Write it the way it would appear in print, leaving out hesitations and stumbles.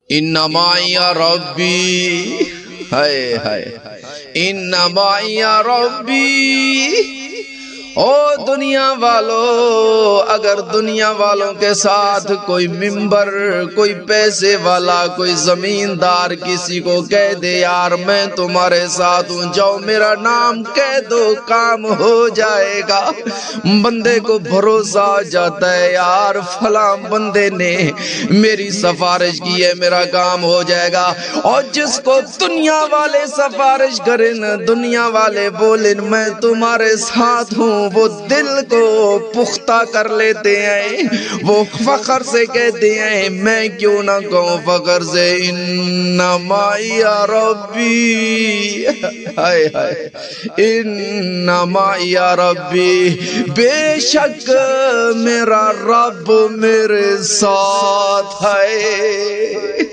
انما یا ربی، ہائے ہائے، انما یا ربی۔ او دنیا والو، اگر دنیا والوں کے ساتھ کوئی ممبر، کوئی پیسے والا، کوئی زمیندار کسی کو کہہ دے یار میں تمہارے ساتھ ہوں، جاؤ میرا نام کہہ دو، کام ہو جائے گا۔ بندے کو بھروسہ آ جاتا ہے یار فلاں بندے نے میری سفارش کی ہے، میرا کام ہو جائے گا۔ اور جس کو دنیا والے سفارش کریں، دنیا والے بولیں میں تمہارے ساتھ ہوں، وہ دل کو پختہ کر لیتے ہیں، وہ فخر سے کہتے ہیں، میں کیوں نہ کہوں فخر سے، انما یا ربی، ہائے ہائے، انما یا ربی، بے شک میرا رب میرے ساتھ ہے۔